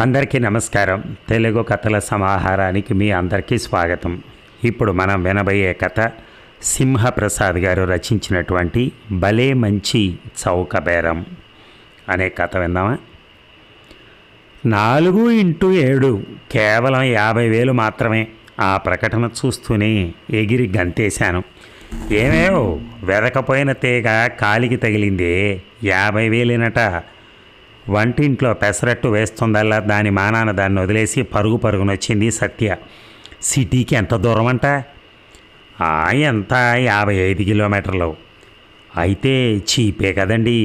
అందరికీ నమస్కారం. తెలుగు కథల సమాహారానికి మీ అందరికీ స్వాగతం. ఇప్పుడు మనం వినబోయే కథ సింహప్రసాద్ గారు రచించినటువంటి భలే మంచి చౌకబేరం అనే కథ విందామా. 4x7 కేవలం 50,000 మాత్రమే. ఆ ప్రకటన చూస్తూనే ఎగిరి గంతేశాను. ఏమేవ్ వెదకపోయిన తీగ కాలికి తగిలిందే, 50,000నట. వంటింట్లో పెసరట్టు వేస్తుందల్లా దాని మానాన దాన్ని వదిలేసి పరుగునొచ్చింది సత్య. సిటీకి ఎంత దూరం అంట? ఎంత 55 కిలోమీటర్లు. అయితే చీపే కదండి,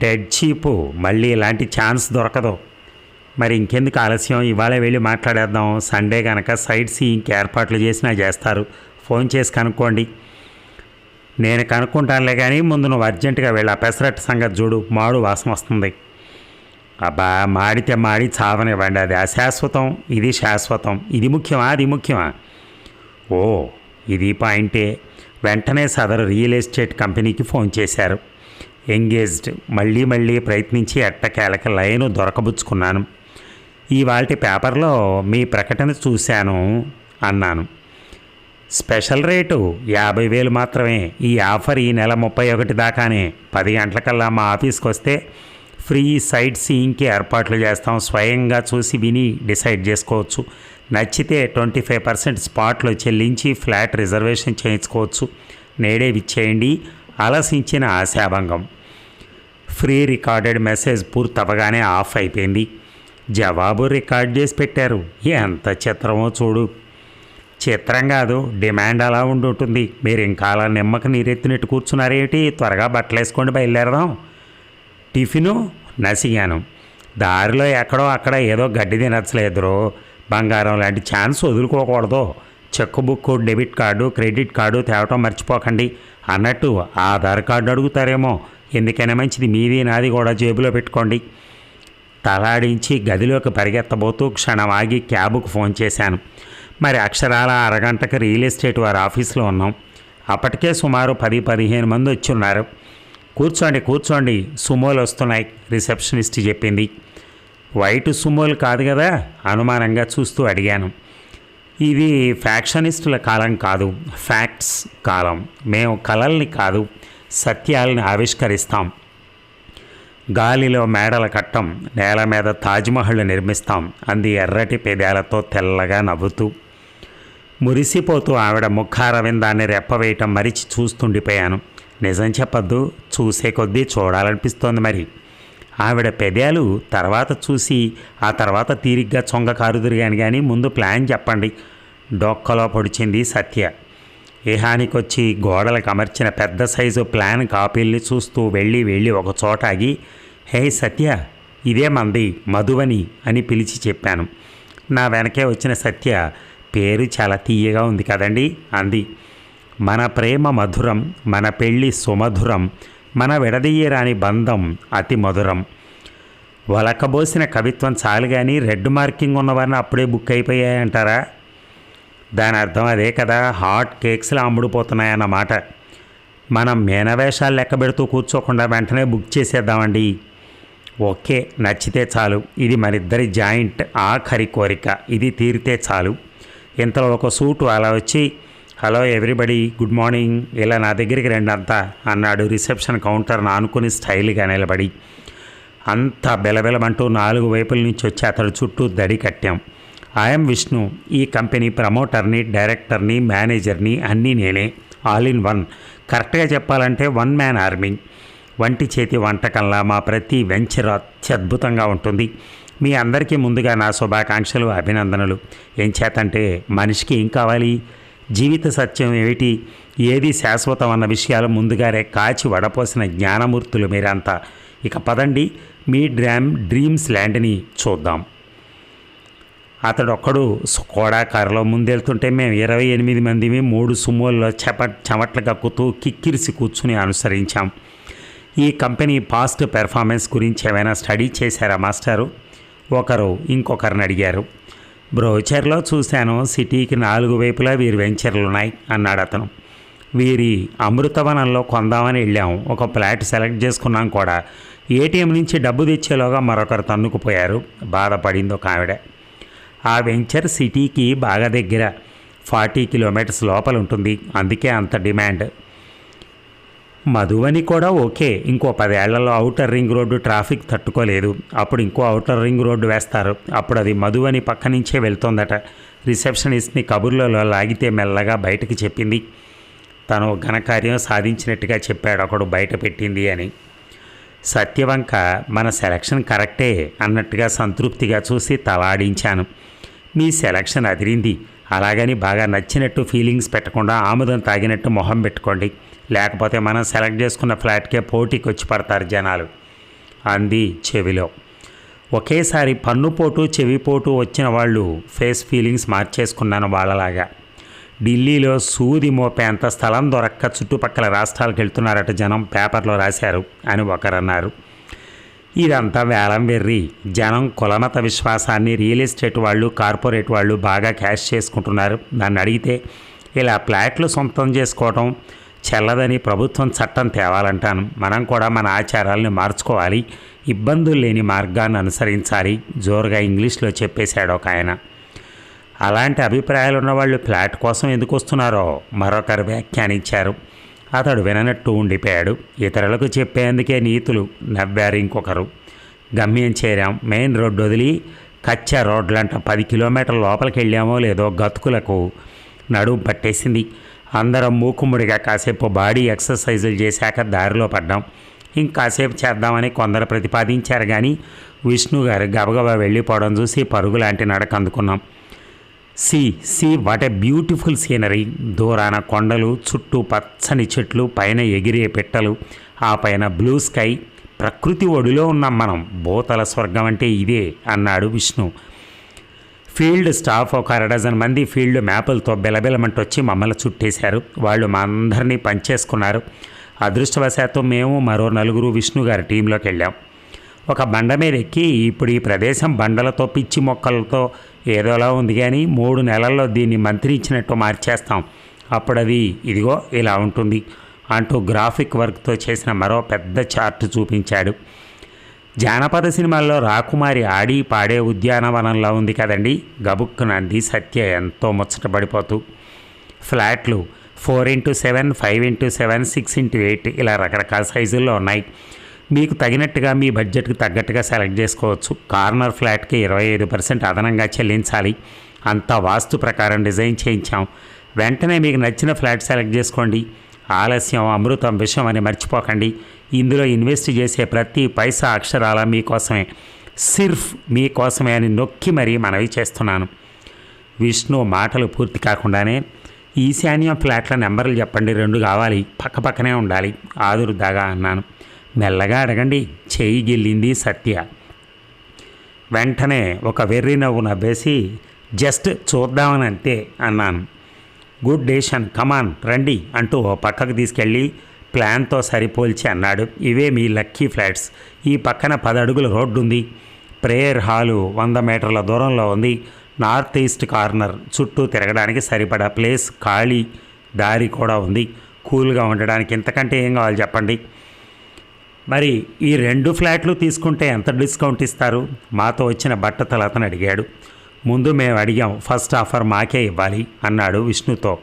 డెడ్ చీపు. మళ్ళీ ఇలాంటి ఛాన్స్ దొరకదు. మరి ఇంకెందుకు ఆలస్యం, ఇవాళ వెళ్ళి మాట్లాడేద్దాం. సండే కనుక సైట్ సీయింగ్కి ఏర్పాట్లు చేసినా చేస్తారు. ఫోన్ చేసి కనుక్కోండి. నేను కనుక్కుంటానులే, కానీ ముందు నువ్వు అర్జెంటుగా వెళ్ళి ఆ పెసరట్టు సంగతి చూడు, మాడు వాసన వస్తుంది. అబ్బా, మాడితే మాడి చావనివ్వండి, అది అశాశ్వతం, ఇది శాశ్వతం. ఇది ముఖ్యమా, అది ముఖ్యమా? ఓ, ఇది పాయింటే. వెంటనే సదరు రియల్ ఎస్టేట్ కంపెనీకి ఫోన్ చేశారు. ఎంగేజ్డ్. మళ్ళీ ప్రయత్నించి ఎట్టకేలక లైను దొరకబుచ్చుకున్నాను. ఇవాల్టి పేపర్లో మీ ప్రకటన చూశాను అన్నాను. స్పెషల్ రేటు 50,000 మాత్రమే. ఈ ఆఫర్ ఈ నెల 31 దాకానే. 10 గంటలకల్లా మా ఆఫీస్కి వస్తే ఫ్రీ సైట్ సీయింగ్కి ఏర్పాట్లు చేస్తాం. స్వయంగా చూసి విని డిసైడ్ చేసుకోవచ్చు. నచ్చితే 25% స్పాట్లో చెల్లించి ఫ్లాట్ రిజర్వేషన్ చేయించుకోవచ్చు. నేడే విచ్చేయండి. ఆలసించిన ఆశాభంగం. ఫ్రీ రికార్డెడ్ మెసేజ్ పూర్తవగానే ఆఫ్ అయిపోయింది. జవాబు రికార్డ్ చేసి పెట్టారు. ఎంత చిత్రమో చూడు. చిత్రం కాదు, డిమాండ్ అలా ఉంటుంటుంది. మీరు ఇంకా అలా నిమ్మక నీరెత్తినట్టు కూర్చున్నారేమిటి? త్వరగా బట్టలేసుకోండి, బయలుదేరదాం. టిఫిను నసిగాను. దారిలో ఎక్కడో అక్కడ ఏదో గడ్డి తినచ్చలేదురో. బంగారం లాంటి ఛాన్స్ వదులుకోకూడదు. Cheque book, debit card, credit card తేవటం మర్చిపోకండి. అన్నట్టు ఆధార్ కార్డు అడుగుతారేమో. ఎందుకైనా మంచిది మీది నాది కూడా జేబులో పెట్టుకోండి. తలాడించి గదిలోకి పరిగెత్తబోతూ క్షణం ఆగి క్యాబుకు ఫోన్ చేశాను. మరి అక్షరాల అరగంటకు రియల్ ఎస్టేట్ వారి ఆఫీస్లో ఉన్నాం. అప్పటికే సుమారు 10-15 మంది వచ్చి ఉన్నారు. కూర్చోండి, సుమోలు వస్తున్నాయి, రిసెప్షనిస్ట్ చెప్పింది. వైట్ సుమోలు కాదు కదా? అనుమానంగా చూస్తూ అడిగాను. ఇది ఫ్యాక్షనిస్టుల కాలం కాదు, ఫ్యాక్ట్స్ కాలం. మేము కలల్ని కాదు, సత్యాలని ఆవిష్కరిస్తాం. గాలిలో మేడల కట్టం, నేల మీద తాజ్మహల్ నిర్మిస్తాం అంది ఎర్రటి పెదాలతో తెల్లగా నవ్వుతూ. మురిసిపోతూ ఆవిడ ముఖారవిందాన్ని రెప్పవేయటం మరిచి చూస్తుండిపోయాను. నిజం చెప్పద్దు, చూసే కొద్దీ చూడాలనిపిస్తోంది. మరి ఆవిడ పెదాలు తర్వాత చూసి ఆ తర్వాత తీరిగ్గా చొంగ కారుదురుగాని, కానీ ముందు ప్లాన్ చెప్పండి. డొక్కలో పొడిచింది సత్య. ఏహానికొచ్చి గోడలకు అమర్చిన పెద్ద సైజు ప్లాన్ కాపీల్ని చూస్తూ వెళ్ళి ఒక చోట ఆగి, హే సత్య, ఇదే మంది మధువని అని పిలిచి చెప్పాను. నా వెనకే వచ్చిన సత్య, పేరు చాలా తీయగా ఉంది కదండి అంది. మన ప్రేమ మధురం, మన పెళ్ళి సుమధురం, మన విడదీయరాని బంధం అతి మధురం. వలకబోసిన కవిత్వం చాలు కానీ రెడ్ మార్కింగ్ ఉన్నవారిని అప్పుడే బుక్ అయిపోయాయంటారా? దాని అర్థం అదే కదా, హాట్ కేక్స్లా అమ్ముడుపోతున్నాయన్నమాట. మనం మేనవేషాలు లెక్క పెడుతూ కూర్చోకుండా వెంటనే బుక్ చేసేద్దామండి. ఓకే, నచ్చితే చాలు. ఇది మనిద్దరి జాయింట్ ఆఖరి కోరిక. ఇది తీరితే చాలు. ఇంతలో ఒక సూటు అలా వచ్చి, హలో ఎవ్రీబడి, గుడ్ మార్నింగ్, ఇలా నా దగ్గరికి రండి అంతా అన్నాడు. రిసెప్షన్ కౌంటర్ను ఆనుకుని స్టైల్గా నిలబడి. అంతా బెలబెలమంటూ 4 వైపుల నుంచి వచ్చి అతడు చుట్టూ దడి కట్టాం. ఐఎమ్ విష్ణు, ఈ కంపెనీ ప్రమోటర్ని, డైరెక్టర్ని, మేనేజర్ని, అన్నీ నేనే. All in one. కరెక్ట్గా చెప్పాలంటే 1 మ్యాన్ ఆర్మీ. వంటి చేతి వంటకంలా మా ప్రతి వెంచర్ అత్యద్భుతంగా ఉంటుంది. మీ అందరికీ ముందుగా నా శుభాకాంక్షలు, అభినందనలు. ఏం చేతంటే మనిషికి ఏం కావాలి? జీవిత సత్యం ఏమిటి, ఏది శాశ్వతం అన్న విషయాలు ముందుగానే కాచి వడపోసిన జ్ఞానమూర్తులు మీరంతా. ఇక పదండి, మీ డ్రీమ్స్ ల్యాండ్ని చూద్దాం. అతడొక్కడు స్కోడా కారులో ముందెళ్తుంటే మేము 28 మందిమి 3 సుమోల్లో చెమట్లు కక్కుతూ కిక్కిరిసి కూర్చుని అనుసరించాం. ఈ కంపెనీ పాస్ట్ పెర్ఫార్మెన్స్ గురించి ఏమైనా స్టడీ చేశారా మాస్టారు? ఒకరు ఇంకొకరిని అడిగారు. బ్రోచర్లో చూశాను, సిటీకి 4 వైపులా వీరి వెంచర్లున్నాయి అన్నాడు అతను. వీరి అమృతవనంలో కొందామని వెళ్ళాం. ఒక ఫ్లాట్ సెలెక్ట్ చేసుకున్నాం కూడా. ఏటీఎం నుంచి డబ్బు తెచ్చేలోగా మరొకరు తన్నుకుపోయారు. బాధపడింది ఒక ఆవిడ. ఆ వెంచర్ సిటీకి బాగా దగ్గర, 40 కిలోమీటర్స్ లోపల ఉంటుంది. అందుకే అంత డిమాండ్. మధువని కూడా ఓకే. ఇంకో 10 ఏళ్లలో ఔటర్ రింగ్ రోడ్డు ట్రాఫిక్ తట్టుకోలేదు. అప్పుడు ఇంకో ఔటర్ రింగ్ రోడ్డు వేస్తారు. అప్పుడు అది మధువని పక్క నుంచే వెళ్తుందట. రిసెప్షనిస్ట్ని కబుర్లలో లాగితే మెల్లగా బయటకు చెప్పింది. తను ఘనకార్యం సాధించినట్టుగా చెప్పాడు ఒకడు బయట పెట్టింది అని. సత్యవంక మన సెలక్షన్ కరెక్టే అన్నట్టుగా సంతృప్తిగా చూసి తలాడించాను. మీ సెలక్షన్ అదిరింది. అలాగని బాగా నచ్చినట్టు ఫీలింగ్స్ పెట్టకుండా ఆముదం తాగినట్టు మొహం పెట్టుకోండి. లేకపోతే మనం సెలెక్ట్ చేసుకున్న ఫ్లాట్కే పోటీకి వచ్చి పడతారు జనాలు అంది చెవిలో. ఒకేసారి పన్నుపోటు చెవిపోటు వచ్చిన వాళ్ళు ఫేస్ ఫీలింగ్స్ మార్చేసుకున్నాను వాళ్ళలాగా. ఢిల్లీలో సూది మోపేంత స్థలం దొరక్క చుట్టుపక్కల రాష్ట్రాలకు వెళ్తున్నారట జనం, పేపర్లో రాశారు అని ఒకరన్నారు. ఇదంతా వేలం వెర్రి. జనం కులమత విశ్వాసాన్ని రియల్ ఎస్టేట్ వాళ్ళు, కార్పొరేట్ వాళ్ళు బాగా క్యాష్ చేసుకుంటున్నారు. నన్ను అడిగితే ఇలా ఫ్లాట్లు సొంతం చేసుకోవడం చెల్లదని ప్రభుత్వం చట్టం తేవాలంటాను. మనం కూడా మన ఆచారాలను మార్చుకోవాలి, ఇబ్బందులు లేని మార్గాన్ని అనుసరించాలి జోరుగా ఇంగ్లీష్లో చెప్పేశాడు ఒక ఆయన. అలాంటి అభిప్రాయాలు ఉన్నవాళ్ళు ఫ్లాట్ కోసం ఎందుకు వస్తున్నారో మరొకరు వ్యాఖ్యానించారు. అతడు విననట్టు ఉండిపోయాడు. ఇతరులకు చెప్పేందుకే నీతులు నవ్వారు ఇంకొకరు. గమ్యం చేరాం. మెయిన్ రోడ్డు వదిలి కచ్చా రోడ్లంట 10 కిలోమీటర్ల లోపలికి వెళ్ళామో లేదో గతుకులకు నడుము పట్టేసింది. అందరం మూకుముడిగా కాసేపు బాడీ ఎక్సర్సైజులు చేశాక దారిలో పడ్డాం. ఇంకాసేపు చేద్దామని కొందరు ప్రతిపాదించారు కానీ విష్ణు గారు గబగబా వెళ్ళిపోవడం చూసి పరుగులాంటి నడక అందుకున్నాం. See what a beautiful scenery. దూరాన కొండలు, చుట్టూ పచ్చని చెట్లు, పైన ఎగిరే పెట్టలు, ఆ పైన బ్లూ స్కై. ప్రకృతి ఒడిలో ఉన్నాం మనం. భూతల స్వర్గం అంటే ఇదే అన్నాడు విష్ణు. ఫీల్డ్ స్టాఫ్ ఒక 12 మంది ఫీల్డ్ మ్యాపులతో బెలబెలమంటొచ్చి మమ్మల్ని చుట్టేశారు. వాళ్ళు మా అందరినీ పంచేసుకున్నారు. అదృష్టవశాత్తు మేము మరో 4 విష్ణు గారి టీంలోకి వెళ్ళాం. ఒక బండ మీద ఎక్కి ఇప్పుడు ఈ ప్రదేశం బండలతో పిచ్చి మొక్కలతో ఏదోలా ఉంది కానీ 3 నెలల్లో దీన్ని మంత్రి ఇచ్చినట్టు మార్చేస్తాం. అప్పుడు అది ఇదిగో ఇలా ఉంటుంది అంటూ గ్రాఫిక్ వర్క్తో చేసిన మరో పెద్ద చార్ట్ చూపించాడు. జానపద సినిమాల్లో రాకుమారి ఆడి పాడే ఉద్యానవనంలో ఉంది కదండి. గబుక్కునంది సత్య ఎంతో ముచ్చటపడిపోతూ. ఫ్లాట్లు 4x7, 5x7, 6x8 ఇలా రకరకాల సైజుల్లో ఉన్నాయి. మీకు తగినట్టుగా మీ బడ్జెట్కి తగ్గట్టుగా సెలెక్ట్ చేసుకోవచ్చు. కార్నర్ ఫ్లాట్కి 25% అదనంగా చెల్లించాలి. అంతా వాస్తు ప్రకారం డిజైన్ చేయించాం. వెంటనే మీకు నచ్చిన ఫ్లాట్ సెలెక్ట్ చేసుకోండి. ఆలస్యం అమృతం విషయం అని మర్చిపోకండి. ఇందులో ఇన్వెస్ట్ చేసే ప్రతి పైసా అక్షరాల మీకోసమే, సిర్ఫ్ మీకోసమే అని నొక్కి మరీ మనవి చేస్తున్నాను. విష్ణు మాటలు పూర్తి కాకుండానే ఈశాన్యం ఫ్లాట్ల నెంబర్లు చెప్పండి, 2 కావాలి, పక్కపక్కనే ఉండాలి ఆదురుదాగా అన్నాను. మెల్లగా అడగండి, చేయి గిల్లింది సత్య. వెంటనే ఒక వెర్రి నవ్వు నవ్వేసి జస్ట్ చూద్దామని అంతే అన్నాను. గుడ్ డేషన్, కమాన్ రండి అంటూ ఓ పక్కకు తీసుకెళ్ళి ప్లాన్తో సరిపోల్చి అన్నాడు. ఇవే మీ లక్కీ ఫ్లాట్స్. ఈ పక్కన 10 అడుగుల రోడ్డు ఉంది. ప్రేయర్ హాలు 100 మీటర్ల దూరంలో ఉంది. North east corner. చుట్టూ తిరగడానికి సరిపడా ప్లేస్, ఖాళీ దారి కూడా ఉంది. కూల్గా ఉండడానికి ఇంతకంటే ఏం కావాలి చెప్పండి. మరి ఈ 2 ఫ్లాట్లు తీసుకుంటే ఎంత డిస్కౌంట్ ఇస్తారు? మాతో వచ్చిన బట్టతల అతను అడిగాడు. ముందు మేము అడిగాం, ఫస్ట్ ఆఫర్ మాకే ఇవ్వాలి అన్నాడు విష్ణుతో.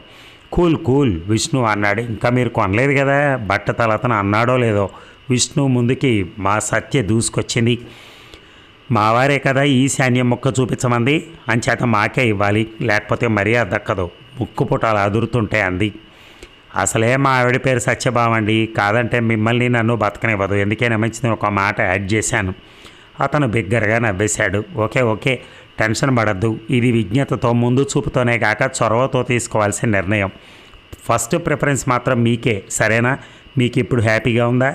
కూల్ విష్ణు అన్నాడు. ఇంకా మీరు కొనలేదు కదా బట్టతల అతను అన్నాడో లేదో. విష్ణు ముందుకి మా సత్య దూసుకొచ్చింది. మావారే కదా ఈశాన్యం ముక్క చూపించమంది, అంచేత మాకే ఇవ్వాలి, లేకపోతే మర్యాద దక్కదు, ముక్కు పుటాలు అదురుతుంటే అంది. అసలే మా ఆవిడ పేరు సత్యభామండి, కాదంటే మిమ్మల్ని నన్ను బతకనివ్వదు, ఎందుకైనా మంచిది ఒక మాట యాడ్ చేశాను. అతను బిగ్గరగా నవ్వేశాడు. ఓకే టెన్షన్ పడద్దు. ఇది విజ్ఞతతో ముందు చూపుతోనే కాక చొరవతో తీసుకోవాల్సిన నిర్ణయం. ఫస్ట్ ప్రిఫరెన్స్ మాత్రం మీకే, సరేనా? మీకు ఇప్పుడు హ్యాపీగా ఉందా?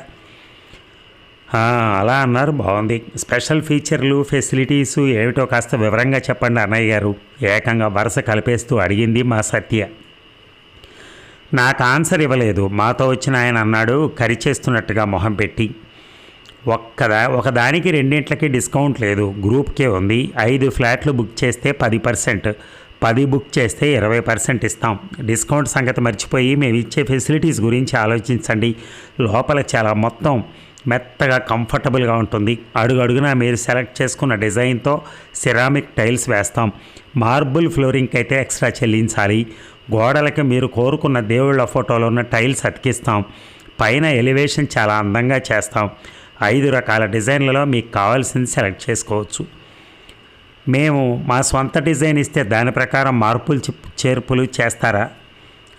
అలా అన్నారు. బాగుంది. స్పెషల్ ఫీచర్లు, ఫెసిలిటీసు ఏమిటో కాస్త వివరంగా చెప్పండి అన్నయ్య గారు, ఏకంగా వరుస కలిపేస్తూ అడిగింది మా సత్య. నాకు ఆన్సర్ ఇవ్వలేదు. మాతో వచ్చిన ఆయన అన్నాడు కరిచేస్తున్నట్టుగా మొహం పెట్టి. ఒకదానికి 2 డిస్కౌంట్ లేదు, గ్రూప్కే ఉంది. 5 ఫ్లాట్లు బుక్ చేస్తే 10%, 10 బుక్ చేస్తే 20% ఇస్తాం. డిస్కౌంట్ సంగతి మర్చిపోయి మేము ఇచ్చే ఫెసిలిటీస్ గురించి ఆలోచించండి. లోపల చాలా మొత్తం మెత్తగా కంఫర్టబుల్గా ఉంటుంది. అడుగడుగునా మీరు సెలెక్ట్ చేసుకున్న డిజైన్తో సిరామిక్ టైల్స్ వేస్తాం. మార్బుల్ ఫ్లోరింగ్కి అయితే ఎక్స్ట్రా చెల్లించాలి. గోడలకి మీరు కోరుకున్న దేవుళ్ళ ఫోటోలు ఉన్న టైల్స్ అతికిస్తాం. పైన ఎలివేషన్ చాలా అందంగా చేస్తాం. 5 రకాల డిజైన్లలో మీకు కావాల్సింది సెలెక్ట్ చేసుకోవచ్చు. మేము మా స్వంత డిజైన్ ఇస్తే దాని ప్రకారం మార్పులు చేర్పులు చేస్తారా?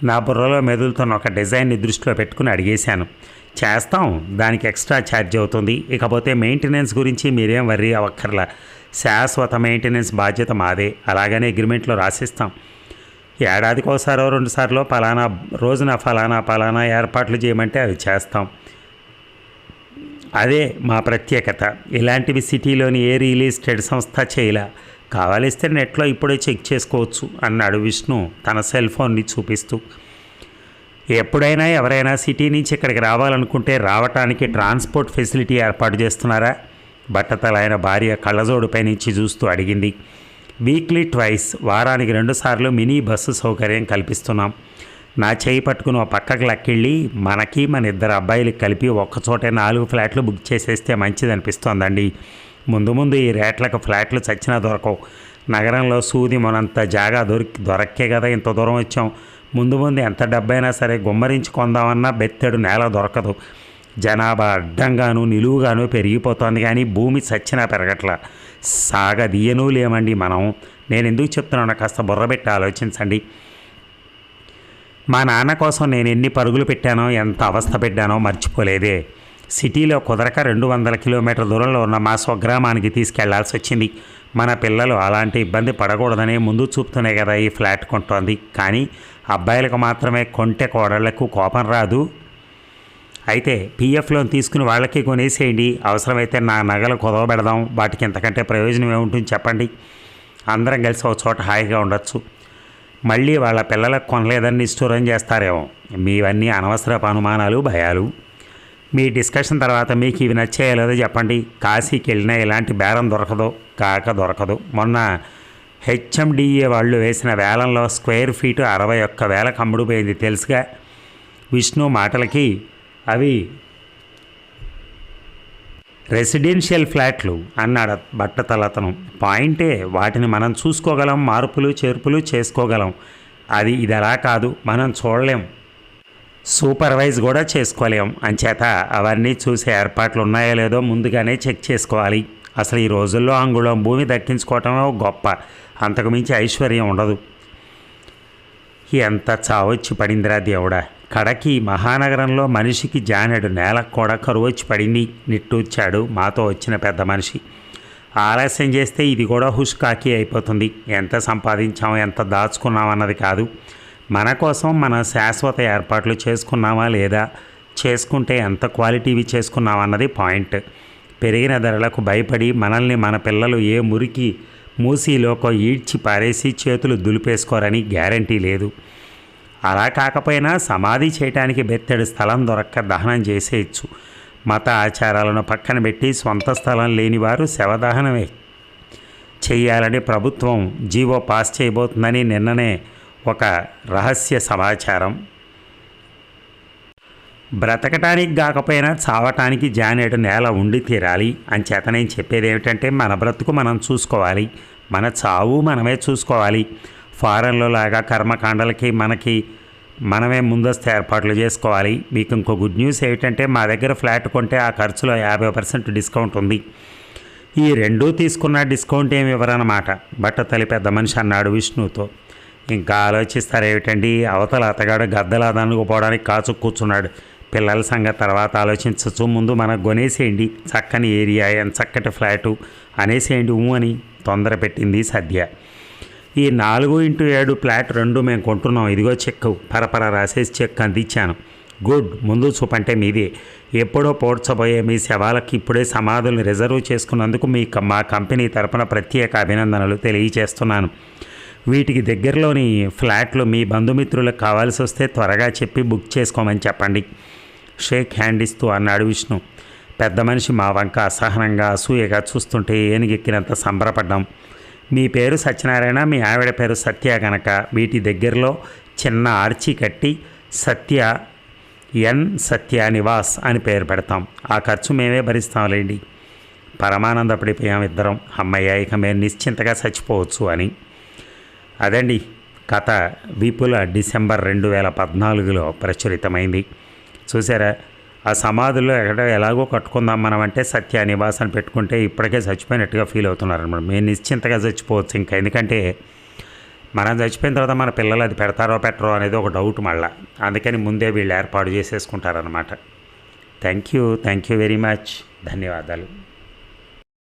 నా బుర్రలో మెదులుతున్న ఒక డిజైన్ని దృష్టిలో పెట్టుకుని అడిగేశాను. చేస్తాం, దానికి ఎక్స్ట్రా ఛార్జ్ అవుతుంది. ఇకపోతే మెయింటెనెన్స్ గురించి మీరేం వర్రీ అవ్వక్కర్లా. శాశ్వత మెయింటెనెన్స్ బాధ్యత మాదే. అలాగనే అగ్రిమెంట్లో రాసిస్తాం. ఏడాదికి ఒకసారో 2 సార్లు పలానా రోజున పలానా ఏర్పాట్లు చేయమంటే అవి చేస్తాం. అదే మా ప్రత్యేకత. ఇలాంటివి సిటీలోని ఏ రియల్ ఎస్టేట్ సంస్థ చేయలే. కావాలిస్తే నెట్లో ఇప్పుడే చెక్ చేసుకోవచ్చు అన్నాడు విష్ణు తన సెల్ ఫోన్ని చూపిస్తూ. ఎప్పుడైనా ఎవరైనా సిటీ నుంచి ఇక్కడికి రావాలనుకుంటే రావటానికి ట్రాన్స్పోర్ట్ ఫెసిలిటీ ఏర్పాటు చేస్తున్నారా? బట్టతలైన భార్య కళ్ళజోడుపై నుంచి చూస్తూ అడిగింది. వీక్లీ ట్వైస్, వారానికి 2 సార్లు మినీ బస్సు సౌకర్యం కల్పిస్తున్నాం. నా చేయి పట్టుకుని ఒక పక్కకు లక్కెళ్ళి మనకి మన 2 అబ్బాయిలకి కలిపి ఒక్కచోటే 4 ఫ్లాట్లు బుక్ చేసేస్తే మంచిది అనిపిస్తోందండి. ముందు ఈ రేట్లకు ఫ్లాట్లు చచ్చినా దొరకవు. నగరంలో సూది మొనంత జాగా దొరక్కే కదా ఇంత దూరం వచ్చాం. ముందు ఎంత డబ్బైనా సరే గుమ్మరించి కొందామన్నా బెత్తెడు నేల దొరకదు. జనాభా అడ్డంగాను నిలువుగాను పెరిగిపోతోంది, కానీ భూమి చచ్చినా పెరగట్లా. సాగదీయనూ లేమండి మనం. నేను ఎందుకు చెప్తున్నానో కాస్త బుర్రబెట్టి ఆలోచించండి. మా నాన్న కోసం నేను ఎన్ని పరుగులు పెట్టానో, ఎంత అవస్థ పెట్టానో మర్చిపోలేదే. సిటీలో కుదరక 200 కిలోమీటర్ల దూరంలో ఉన్న మా స్వగ్రామానికి తీసుకెళ్లాల్సి వచ్చింది. మన పిల్లలు అలాంటి ఇబ్బంది పడకూడదనే ముందు చూపుతూనే కదా ఈ ఫ్లాట్ కొంటోంది. కానీ అబ్బాయిలకు మాత్రమే కొంటే కోడళ్లకు కోపం రాదు. అయితే పీఎఫ్ లోన్ తీసుకుని వాళ్ళకి కొనేసేయండి. అవసరమైతే నా నగలు కుదవబెడదాం. వాటికి ఇంతకంటే ప్రయోజనం ఏముంటుంది చెప్పండి. అందరం కలిసి ఒక చోట హాయిగా ఉండొచ్చు. మళ్ళీ వాళ్ళ పిల్లలకు కొనలేదని నిష్ఠూరం చేస్తారేమో. మీవన్నీ అనవసరపు అనుమానాలు, భయాలు. మీ డిస్కషన్ తర్వాత మీకు ఇవి నచ్చేయలేదో చెప్పండి. కాశీకి వెళ్ళినా ఇలాంటి బేరం దొరకదు. మొన్న హెచ్ఎండిఏ వాళ్ళు వేసిన వేలంలో స్క్వేర్ ఫీటు 61,000 అమ్ముడుపోయింది తెలుసుగా. విష్ణు మాటలకి అవి రెసిడెన్షియల్ ఫ్లాట్లు అన్నాడు బట్టతలతను. పాయింటే, వాటిని మనం చూసుకోగలం, మార్పులు చేర్పులు చేసుకోగలం. ఇది అలా కాదు, మనం చూడలేం, సూపర్వైజ్ కూడా చేసుకోలేం. అంచేత అవన్నీ చూసే ఏర్పాట్లు ఉన్నాయో లేదో ముందుగానే చెక్ చేసుకోవాలి. అసలు ఈ రోజుల్లో అంగుళం భూమి దక్కించుకోవటమే గొప్ప, అంతకుమించి ఐశ్వర్యం ఉండదు. ఎంత చావొచ్చి పడిందిరా దేవుడా. కడకి మహానగరంలో మనిషికి జానెడు నేలకు కూడా కరువు వచ్చి పడింది నిట్టూర్చాడు మాతో వచ్చిన పెద్ద మనిషి. ఆలస్యం చేస్తే ఇది కూడా హుష్కాకి అయిపోతుంది. ఎంత సంపాదించాం, ఎంత దాచుకున్నాం అన్నది కాదు, మన కోసం మన శాశ్వత ఏర్పాట్లు చేసుకున్నామా లేదా, చేసుకుంటే ఎంత క్వాలిటీవి చేసుకున్నామన్నది పాయింట్. పెరిగిన ధరలకు భయపడి మనల్ని మన పిల్లలు ఏ మురికి మూసీలోకో ఈడ్చి పారేసి చేతులు దులిపేసుకోరని గ్యారంటీ లేదు. అలా కాకపోయినా సమాధి చేయటానికి బెత్తెడు స్థలం దొరక్క దహనం చేసేయచ్చు. మత ఆచారాలను పక్కన పెట్టి స్వంత స్థలం లేనివారు శవదహనమే చెయ్యాలని ప్రభుత్వం జీవో పాస్ చేయబోతుందని నిన్ననే ఒక రహస్య సమాచారం. బ్రతకటానికి కాకపోయినా చావటానికి జానేడు నేల ఉండి తీరాలి. అంచేత నేను చెప్పేది ఏమిటంటే, మన బ్రతుకు మనం చూసుకోవాలి, మన చావు మనమే చూసుకోవాలి. ఫారెన్లో లాగా కర్మకాండలకి మనమే ముందస్తు ఏర్పాట్లు చేసుకోవాలి. మీకు ఇంకో గుడ్ న్యూస్ ఏమిటంటే, మా దగ్గర ఫ్లాట్ కొంటే ఆ ఖర్చులో 50% డిస్కౌంట్ ఉంది. ఈ రెండూ తీసుకున్న డిస్కౌంట్ ఏమి ఇవ్వరన్నమాట. బట్టతలి పెద్ద మనిషి అన్నాడు విష్ణుతో. ఇంకా ఆలోచిస్తారేమిటండి, అవతల అతగాడు గద్దలాదనుకుపోవడానికి కాచు కూర్చున్నాడు. పిల్లల సంగతి తర్వాత ఆలోచించచ్చు, ముందు మనకు కొనేసేయండి, చక్కని ఏరియా, ఎంత చక్కటి ఫ్లాటు అనేసేయండి అని తొందర పెట్టింది సద్య. ఈ 4x7 ఫ్లాట్ 2 మేము కొంటున్నాం, ఇదిగో చెక్కు పరపర రాసేసి చెక్ అందించాను. గుడ్, ముందు చూపంటే మీదే. ఎప్పుడో పోడ్చబోయే మీ శవాలకి ఇప్పుడే సమాధులను రిజర్వ్ చేసుకున్నందుకు మా కంపెనీ తరపున ప్రత్యేక అభినందనలు తెలియజేస్తున్నాను. వీటికి దగ్గరలోని ఫ్లాట్లు మీ బంధుమిత్రులకు కావాల్సి వస్తే త్వరగా చెప్పి బుక్ చేసుకోమని చెప్పండి. షేక్ హ్యాండ్ ఇస్తూ అన్నాడు విష్ణు. పెద్ద మనిషి మా వంక అసహనంగా అసూయగా చూస్తుంటే ఏనుగెక్కినంత సంబరపడ్డాం. మీ పేరు సత్యనారాయణ, మీ ఆవిడ పేరు సత్య కనుక వీటి దగ్గరలో చిన్న ఆర్చి కట్టి సత్య ఎన్ సత్యానివాస్ అని పేరు పెడతాం. ఆ ఖర్చు మేమే భరిస్తాంలేండి. పరమానందపడిపోయాం ఇద్దరం. అమ్మయ్య, ఇక మేము నిశ్చింతగా చచ్చిపోవచ్చు అని. అదండి కథ. విపుల డిసెంబర్ 2014లో ప్రచురితమైంది. చూసారా, ఆ సమాధుల్లో ఎలాగో కట్టుకుందాం మనం అంటే సత్యానివాస్ అని పెట్టుకుంటే ఇప్పటికే చచ్చిపోయినట్టుగా ఫీల్ అవుతున్నారు అనమాట. మేము నిశ్చింతగా చచ్చిపోవచ్చు ఇంకా. ఎందుకంటే మనం చచ్చిపోయిన తర్వాత మన పిల్లలు అది పెడతారో పెట్టరో అనేది ఒక డౌట్ మళ్ళీ. అందుకని ముందే వీళ్ళు ఏర్పాటు చేసేసుకుంటారనమాట. Thank you very much. ధన్యవాదాలు.